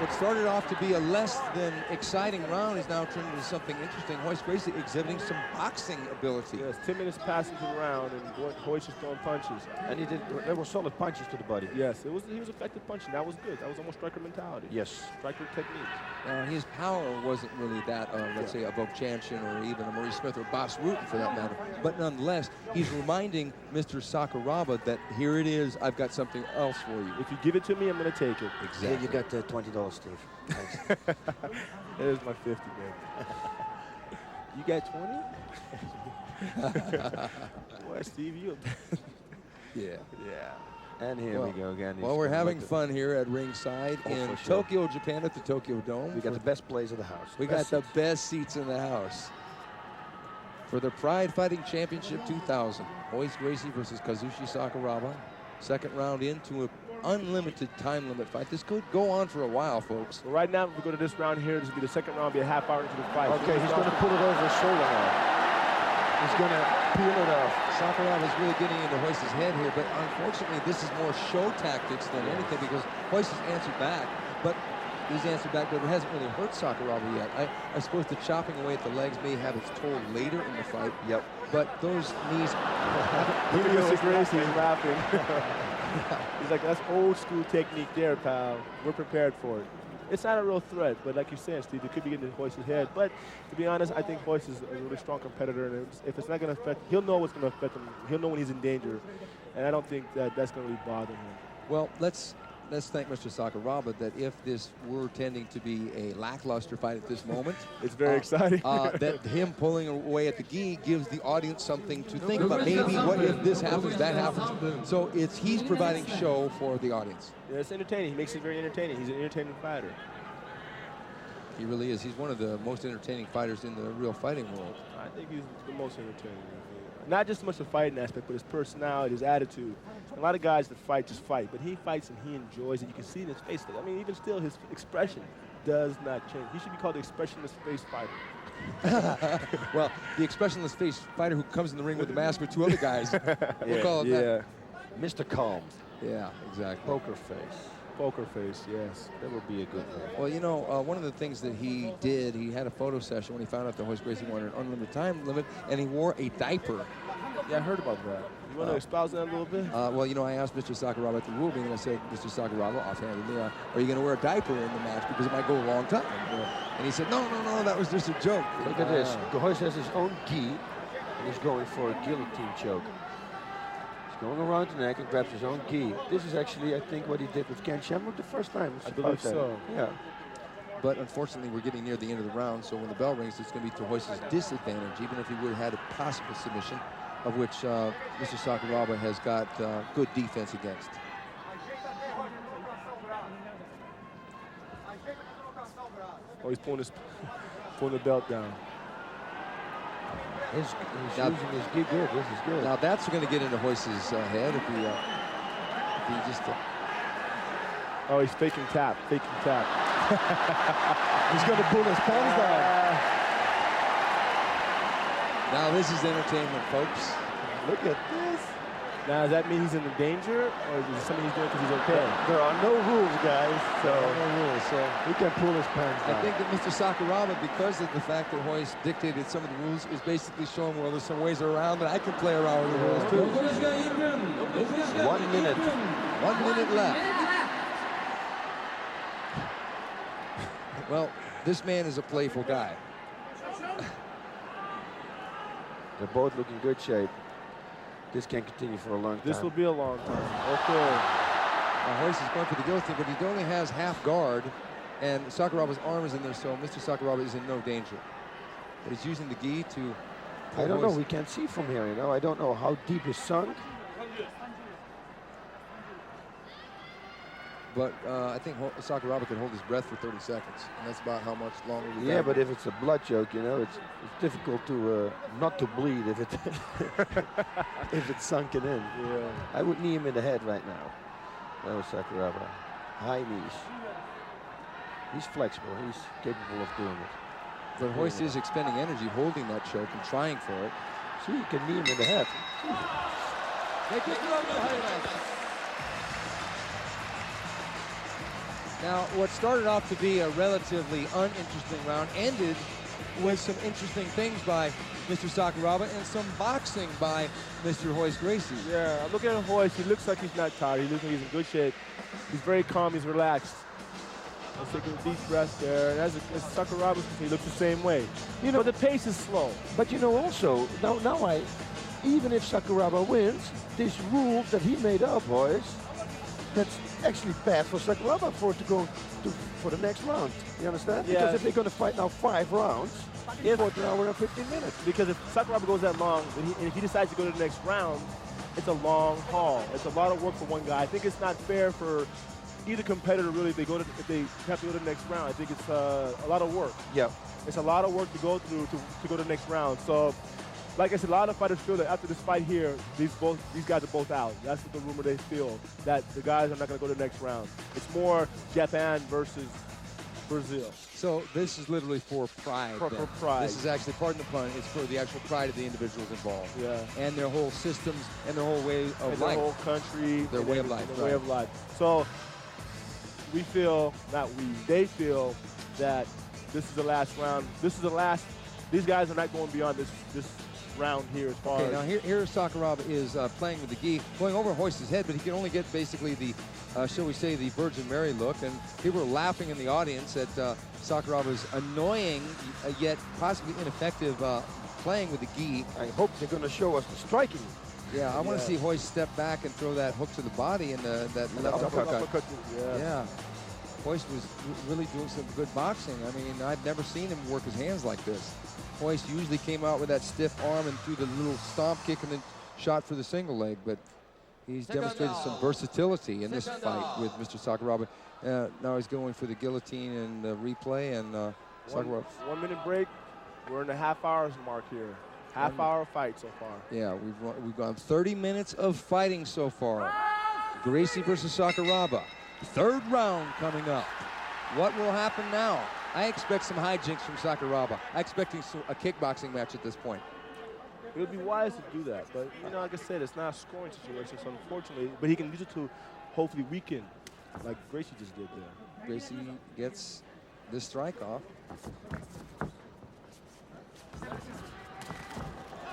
What started off to be a less than exciting round is now turned into something interesting. Royce Gracie exhibiting some boxing ability. Yes, 10 minutes passing through the round, and Royce is throwing punches. And there were solid punches to the body. Yes, he was effective punching. That was good. That was almost striker mentality. Yes. Striker technique. His power wasn't really that of, let's say, a VOVCHANCHYN or even a Maurice Smith or Boss Rutan for that matter. But nonetheless, he's reminding Mr. Sakuraba that here it is, I've got something else for you. If you give it to me, I'm going to take it. Exactly. Yeah, you got $20, Steve. Thanks. There's my 50, man. You got 20? Boy, Steve, you. Yeah. And here we go again. Well, we're having fun here at ringside in Tokyo, Japan at the Tokyo Dome. We got the best place of the house. We got the best seats in the house. For the Pride Fighting Championship 2000, Royce Gracie versus KAZUSHI Sakuraba. Second round into an unlimited time limit fight. This could go on for a while, folks. Well, right now, if we go to this round here, this will be the second round, be a half hour into the fight. Okay, he's going to pull it over his shoulder now. He's going to peel it off. Sakuraba is really getting into Royce's head here, but unfortunately, this is more show tactics than anything because Royce has answered back, but he's answered back, but it hasn't really hurt Sakuraba yet. I suppose the chopping away at the legs may have its toll later in the fight. Yep. But those knees... Look at Mr. Gracie, he's laughing. He's like, that's old school technique there, pal. We're prepared for it. It's not a real threat, but like you said, Steve, it could be getting in Royce's head. But to be honest, I think Royce is a really strong competitor, and if it's not going to affect, he'll know what's going to affect him. He'll know when he's in danger, and I don't think that that's going to really bother him. Well, let's thank Mr. Sakuraba that if this were tending to be a lackluster fight at this moment, it's very exciting. That him pulling away at the gi gives the audience something to think about. Maybe what if this happens, that happens. So he's providing show for the audience. Yeah, it's entertaining. He makes it very entertaining. He's an entertaining fighter. He really is. He's one of the most entertaining fighters in the real fighting world. I think he's the most entertaining. Not just so much the fighting aspect, but his personality, his attitude. A lot of guys that fight just fight, but he fights and he enjoys it. You can see it in his face. I mean, even still, his expression does not change. He should be called the expressionless face fighter. Well, the expressionless face fighter who comes in the ring with a mask with two other guys. We'll call it that. Mr. Calm. Yeah, exactly. Poker face. Poker face, yes. That would be a good one. Well, you know, one of the things that he did, he had a photo session when he found out that Royce Gracie wanted an unlimited time limit, and he wore a diaper. Yeah, I heard about that. You want to espouse that a little bit? Well, you know, I asked Mr. Sakuraba at the rule meeting, and I said, Mr. Sakuraba, offhandedly, are you going to wear a diaper in the match because it might go a long time? And he said, no, that was just a joke. Look at this. Royce has his own gi, and he's going for a guillotine choke. Going around the neck and grabs his own gi. This is actually, I think, what he did with Ken Shamrock the first time. I believe so. Yeah. But unfortunately, we're getting near the end of the round, so when the bell rings, it's going to be to Royce's disadvantage, even if he would have had a possible submission, of which Mr. Sakuraba has got good defense against. Oh, he's pulling the belt down. He's using his gi good. This is good. Now that's going to get into Royce's head if he just... Oh, he's faking tap. He's going to pull his pants down. Now this is entertainment, folks. Look at this. Now, does that mean he's in danger, or is it something he's doing because he's okay? There are no rules, guys. So he can pull his pants down. I think that Mr. Sakuraba, because of the fact that Royce dictated some of the rules, is basically showing, well, there's some ways around that I can play around with the rules too. 1 minute. 1 minute left. Well, this man is a playful guy. They're both looking good shape. This can't continue for a long time. This will be a long time. Okay. Royce is going for the guillotine, but he only has half guard, and Sakuraba's arm is in there, so Mr. Sakuraba is in no danger. But he's using the gi to... I don't know. We can't see from here, you know. I don't know how deep is sunk. but I think Sakuraba can hold his breath for 30 seconds, and that's about how much longer we got. Yeah, but if it's a blood choke, you know, it's difficult to not to bleed if it if it's sunken in. Yeah. I would knee him in the head right now. That was Sakuraba. High knees. He's flexible. He's capable of doing it. But Royce is expending energy holding that choke and trying for it. See, you can knee him in the head. Now, what started off to be a relatively uninteresting round ended with some interesting things by Mr. Sakuraba and some boxing by Mr. Royce Gracie. Yeah, look at Royce. He looks like he's not tired. He looks like he's in good shape. He's very calm. He's relaxed. Let's take a deep breath there. And as Sakuraba, he looks the same way. You know, but the pace is slow. But you know, also now even if Sakuraba wins, this rule that he made up, boys, that's actually bad for Sakuraba for it to go for the next round. You understand? Yeah. Because if they're going to fight now 5 rounds, it's 1 hour and 15 minutes. Because if Sakuraba goes that long, and if he decides to go to the next round, it's a long haul. It's a lot of work for one guy. I think it's not fair for either competitor really if they have to go to the next round. I think it's a lot of work. Yeah. It's a lot of work to go through to go to the next round. So, like I said, a lot of fighters feel that after this fight here, these guys are both out. That's what the rumor they feel, that the guys are not going to go to the next round. It's more Japan versus Brazil. So this is literally for pride. For pride. This is actually, pardon the pun, it's for the actual pride of the individuals involved. Yeah. And their whole systems and their whole way of life. Their whole country. Their way of life. Their way of life. So we feel, they feel that this is the last round. This is the last. These guys are not going beyond this round here as far as. Now here Sakuraba is playing with the gi, going over Royce's head, but he can only get basically the, shall we say, the Virgin Mary look. And people are laughing in the audience at Sakuraba's annoying yet possibly ineffective playing with the gi. I hope they're going to show us the striking. Yeah, I want to see Royce step back and throw that hook to the body and that left uppercut. Yeah. Royce was really doing some good boxing. I mean, I've never seen him work his hands like this. Royce usually came out with that stiff arm and threw the little stomp kick and then shot for the single leg, but he's demonstrated some versatility in this fight with Mr. Sakuraba. Now he's going for the guillotine and the replay, and Sakuraba. 1 minute break. We're in the half-hour mark here. Half-hour fight so far. Yeah, we've gone 30 minutes of fighting so far. Gracie versus Sakuraba. 3rd round coming up. What will happen now? I expect some hijinks from Sakuraba. I expect a kickboxing match at this point. It would be wise to do that, but you know, like I said, it's not a scoring situation, so unfortunately, but he can use it to hopefully weaken, like Gracie just did there. Gracie gets this strike off.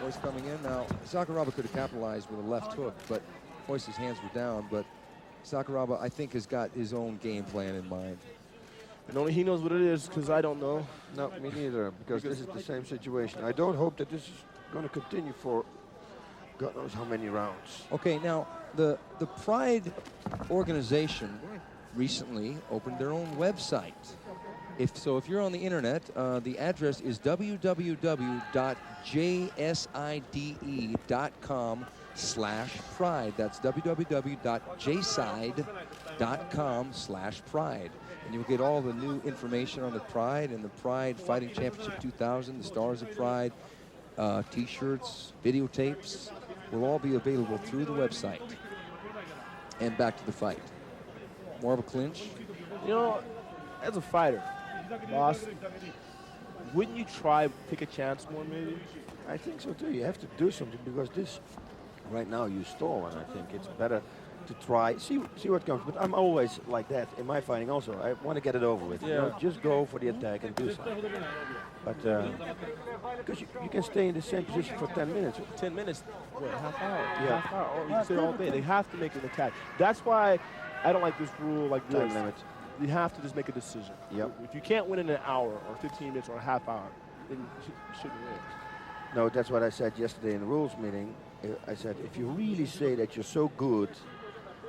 Royce coming in now. Sakuraba could have capitalized with a left hook, but Royce's hands were down, but Sakuraba, I think, has got his own game plan in mind. And only he knows what it is, because I don't know. No, me neither, because this is the same situation. I don't hope that this is going to continue for God knows how many rounds. Okay, now, the Pride organization recently opened their own website. If you're on the internet, the address is www.jside.com/pride. That's www.jside.com/pride. And you'll get all the new information on the Pride and the Pride Fighting Championship 2000, the Stars of Pride, T-shirts, videotapes will all be available through the website. And back to the fight. More of a clinch? You know, as a fighter, boss, wouldn't you try take a chance more maybe? I think so too. You have to do something, because this, right now you stall, and I think it's better to try, see what comes. But I'm always like that in my fighting also. I want to get it over with. Yeah. You know, just go for the attack and do something. But because you can stay in the same position for 10 minutes. 10 minutes, what, half hour? Yeah. Half hour, or you can sit all day. They have to make an attack. That's why I don't like this rule like this. Time limit. You have to just make a decision. Yep. If you can't win in an hour or 15 minutes or a half hour, then you shouldn't win. No, that's what I said yesterday in the rules meeting. I said, if you really say that you're so good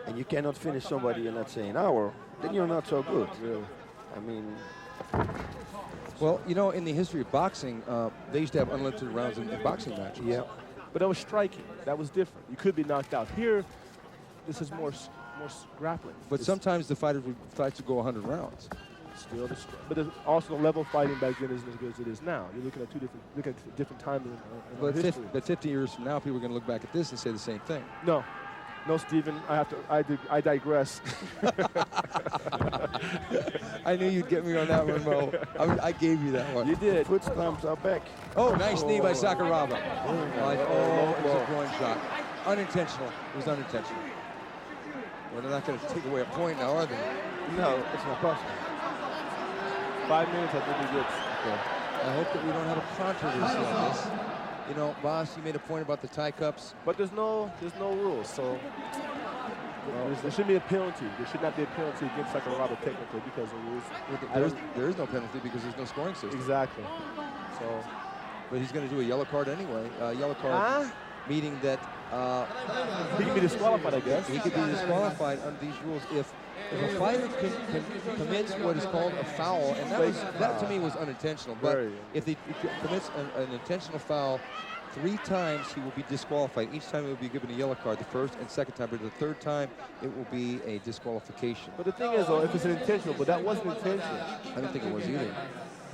and you cannot finish somebody in, let's say, an hour, then you're not so good. Really. I mean... Well, you know, in the history of boxing, they used to have unlimited rounds in boxing matches. Yeah. But that was striking. That was different. You could be knocked out. Here, this is more more grappling. But sometimes the fighters would fight to go 100 rounds. Still, but there's also the level of fighting back then isn't as good as it is now. You're looking at different times in our history. But 50 years from now, people are going to look back at this and say the same thing. No, Stephen, I digress. I knew you'd get me on that one, Mo. I gave you that one. You did. Foot stomps are back. Oh, nice knee by Sakuraba. It was a groin shot. Unintentional. It was unintentional. Well, they're not going to take away a point now, are they? No, it's not possible. 5 minutes, I think he gets. Okay. I hope that we don't have a controversy on this. You know, Boss, you made a point about the tie cups. But there's no rules, so there shouldn't be a penalty. There should not be a penalty against Sakuraba technically because of rules. There is no penalty because there's no scoring system. Exactly. So, but he's going to do a yellow card anyway. Yellow card meaning that he can be disqualified, I guess. He could be disqualified under these rules if a fighter commits what is called a foul, and that to me was unintentional. But if he commits an intentional foul 3 times, he will be disqualified. Each time he will be given a yellow card, the first and second time, but the third time it will be a disqualification. But the thing is, though, if it's intentional, but that wasn't intentional. I don't think it was either.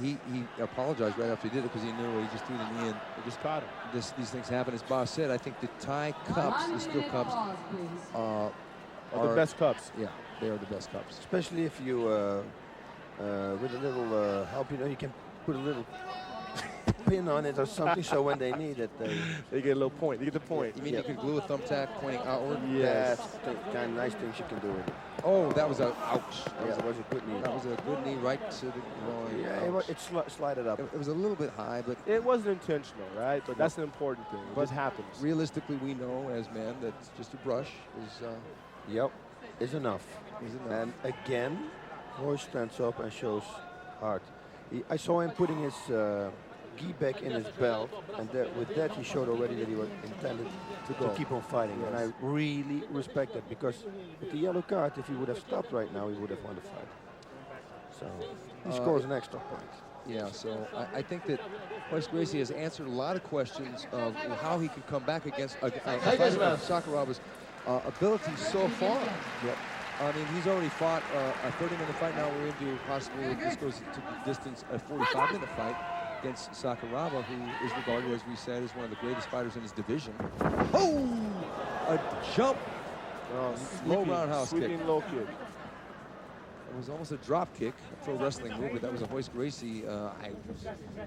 He apologized right after he did it because he knew he just threw the knee in. It just caught him. These things happen. As Boss said, I think the tie cups, the steel cups, are the best cups. Yeah, they are the best cups. Especially if you, with a little help, you can put a little pin on it or something, so when they need it, they get a little point. They get the point. You mean you could glue a thumbtack pointing outward? Yes. Yeah, kind of nice things you can do with it. Oh, that was a ouch. That was a good knee. That was a good knee right to the groin. Yeah, it slided up. It was a little bit high, but it wasn't intentional, right? But that's an important thing. It just happens. Realistically, we know as men that just a brush is enough. And again, Royce stands up and shows heart. I saw him putting his gi back in his belt, and with that he showed already that he was intended to keep on fighting. Yes. And I really respect that, because with the yellow card, if he would have stopped right now, he would have won the fight. So he scores an extra point. Yeah, so I think that Gracie has answered a lot of questions of how he could come back against a fighter of Sakuraba's ability so far. Yep. I mean, he's already fought a 30-minute fight. Now we're into possibly, if this goes to the distance, a 45-minute fight against Sakuraba, who is regarded, as we said, as one of the greatest fighters in his division. Oh! A jump! Low roundhouse kick. Low kick. It was almost a drop kick, a pro wrestling move, but that was a Royce Gracie,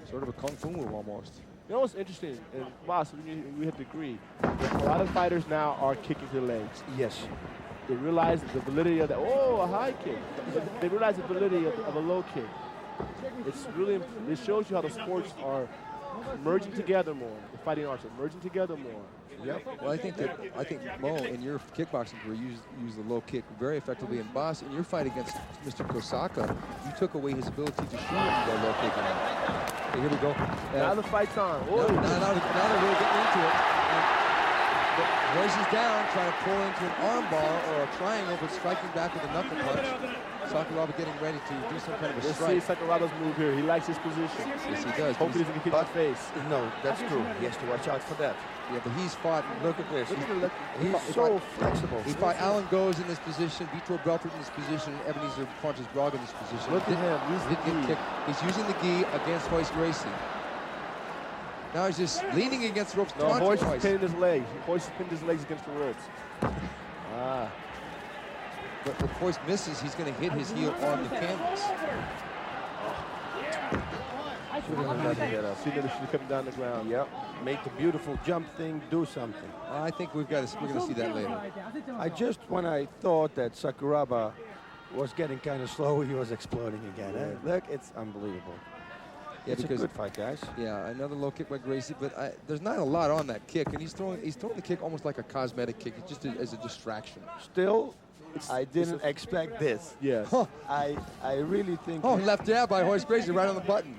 sort of a kung fu move almost. You know what's interesting, and Boss, we have to agree, a lot of fighters now are kicking to the legs. Yes. They realize the validity of that. Oh, a high kick. They realize the validity of a low kick. It's really, it shows you how the sports are merging together more. The fighting arts are merging together more. Yep. Well, I think Mo, in your kickboxing career, used the low kick very effectively. And Boss, in your fight against Mr. Kosaka, you took away his ability to shoot the low kick. Okay, here we go. Now the fight's on. Now they're really getting into it. Royce is down, trying to pull into an arm bar or a triangle, but striking back with a knuckle punch. Sakuraba getting ready to do some kind of a strike. Let's see Sakuraba's move here. He likes his position. Yes, he does. Hopefully he doesn't get kicked in the face. No, that's true. He has to watch out for that. Yeah, but he's fought. Look at this. He's so flexible. He fought Alan Goes in this position, Vitor Belfort in this position, and Ebenezer Pontes Braga in this position. Look at him. He's using the gi against Royce Gracie. Now he's just leaning against ropes. No, Royce is pinning his legs. Royce is pinning his legs against the ropes. But if Royce misses, he's going to hit his heel on the canvas. See that it should come down the ground. Yep. Make the beautiful jump thing do something. I think we're going to see that later. When I thought that Sakuraba was getting kind of slow, he was exploding again. Yeah. Look, it's unbelievable. Yeah, it's a good fight, guys. Yeah, another low kick by Gracie, but there's not a lot on that kick, and he's throwing the kick almost like a cosmetic kick, just as a distraction. Still, I didn't expect this. Yes. Huh. I really think. Oh, left jab by Royce Gracie right on the button.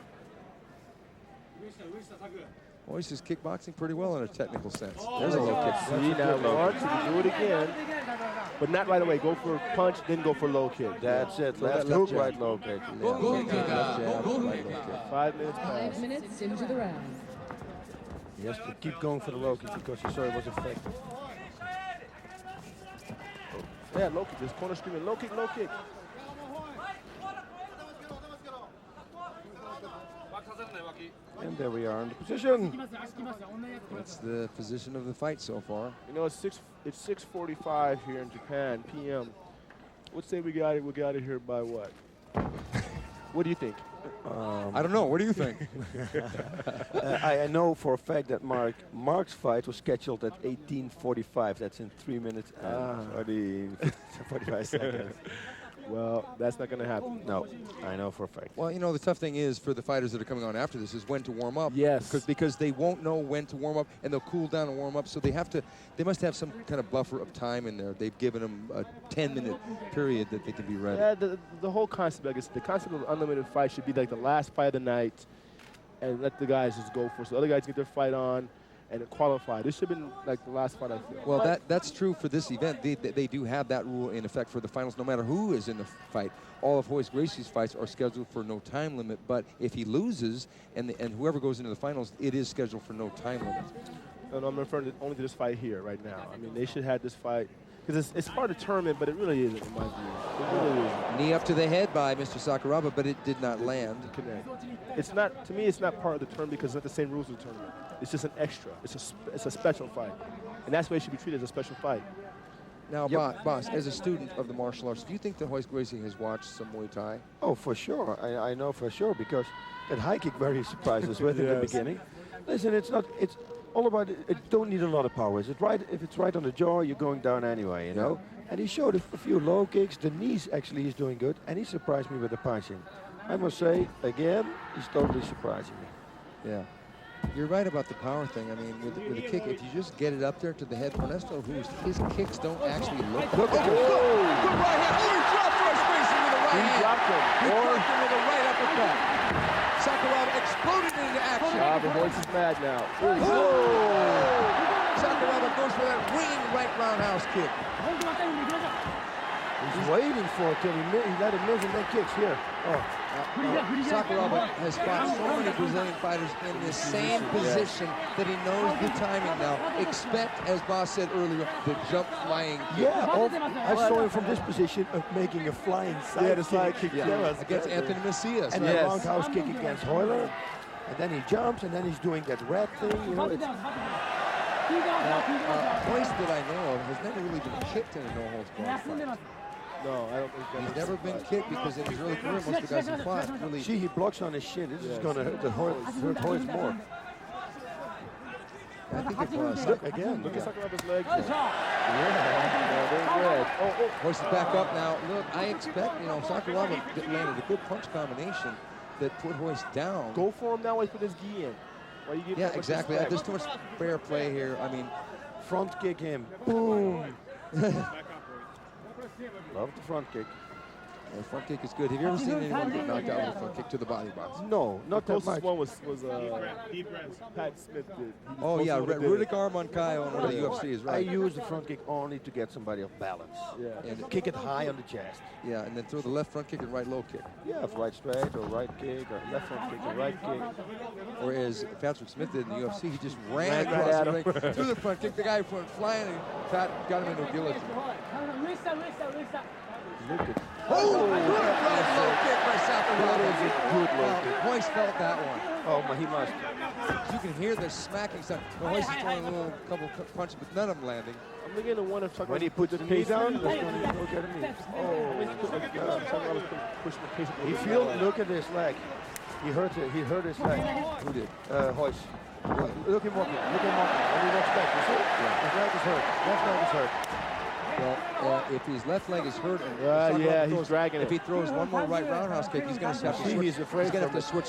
Royce is kickboxing pretty well in a technical sense. There's a low kick. See, now launch, you can do it again. But not right away. Go for a punch, then go for low kick. That's it. Left hook, right low kick. Left jab, right low kick. 5 minutes past. 5 minutes into the round. He has to keep going for the low kick because he saw it was effective. Yeah, low kick. This corner screaming, low kick, low kick. And there we are in the position. That's the position of the fight so far. You know, it's 6:45 here in Japan, p.m. Let's say we got it here by what? What do you think? I don't know. What do you think? I know for a fact that Mark's fight was scheduled at 18:45. That's in 3 minutes and 45 seconds. Well, that's not going to happen. No, I know for a fact. Well, you know, the tough thing is for the fighters that are coming on after this is when to warm up. Yes. Because they won't know when to warm up, and they'll cool down and warm up. So they must have some kind of buffer of time in there. They've given them a 10-minute period that they can be ready. Yeah, the whole concept, I guess, the concept of unlimited fight should be like the last fight of the night, and let the guys just go for it. So the other guys get their fight on and qualify. This should have been like the last fight, I feel. Well, that's true for this event. They do have that rule in effect for the finals. No matter who is in the fight, all of Royce Gracie's fights are scheduled for no time limit. But if he loses and whoever goes into the finals, it is scheduled for no time limit. No, I'm referring only to this fight here right now. I mean, they should have this fight. Because it's part of the tournament, but it really isn't, in my view. It really isn't. Knee up to the head by Mr. Sakuraba, but it did not land. It's not, to me, it's not part of the tournament because it's not the same rules of the tournament. It's just an extra. It's a special fight. And that's why it should be treated as a special fight. Now, Boss, as a student of the martial arts, do you think that Royce Gracie has watched some Muay Thai? Oh, for sure. I know for sure because that high kick very surprised us with in the beginning. Listen, it's all about it don't need a lot of power. If it's right on the jaw, you're going down anyway, you know? And he showed a few low kicks. The knees actually he's doing good. And he surprised me with the punching. I must say, again, he's totally surprising me. Yeah. You're right about the power thing. I mean, with the kick, if you just get it up there to the head, Ernesto, his kicks don't actually look. Look at good right hand. Oh, he dropped Royce Gracie with a right hand. He dropped him with a right uppercut. Sakuraba exploded into action. But Royce is mad now. Sakuraba goes for that winging right roundhouse kick. He's waiting for it till he let him miss and then kicks here. Sakuraba has fought so many Brazilian fighters in the same position that he knows the timing now. Expect, as Boss said earlier, the jump flying kick. Yeah, I saw him from this position of making a flying side the side kick. Against Anthony Macias. And the roundhouse kick against Hoyler. And then he jumps, and then he's doing that red thing. You know, it's... Royce that I know of has never really been kicked in a no-holds-barred fight. No, I don't think he's never been kicked because in his early career, most of the guys who fought really... See, he blocks on his shin. This is going to hurt Hoyce more. I think it was. Again, look at Sakuraba's legs. Hoyce is back up now. Look, I expect, Sakuraba landed a good punch combination that put Hoyce down. Go for him now while he put his gi in. Yeah, exactly. There's too much fair play here. I mean, front kick him. Boom. Love the front kick. The front kick is good. Have you ever seen anyone get knocked out with a front kick to the body box? No, not that much. One was Pat Smith did. Oh yeah, Rudik Armankai on one of the UFCs, right? I use the front kick only to get somebody off balance. Yeah. And kick it high on the chest. Yeah, and then throw the left front kick and right low kick. Yeah, right straight or right kick or left front kick or right kick. Or as Patrick Smith did in the UFC, he just ran across the ring, threw the front kick, the guy went flying, and Pat got him into a guillotine. Look at good right low kick by Sakuraba. Good low kick. Royce felt that one. Oh, he must. You can hear the smacking sound. Royce is throwing a couple punches, but none of them landing. I'm beginning to wonder if when he puts the knee down, he's going to go get a knee. Look at his leg. He hurt his leg. Who did? Royce. Look him walking. And he walks back. You see? His leg is hurt. Left leg is hurt. Well, if his left leg is hurt, and he's dragging if he throws one more right roundhouse kick, he's going to have to switch. He's afraid he's going to have to switch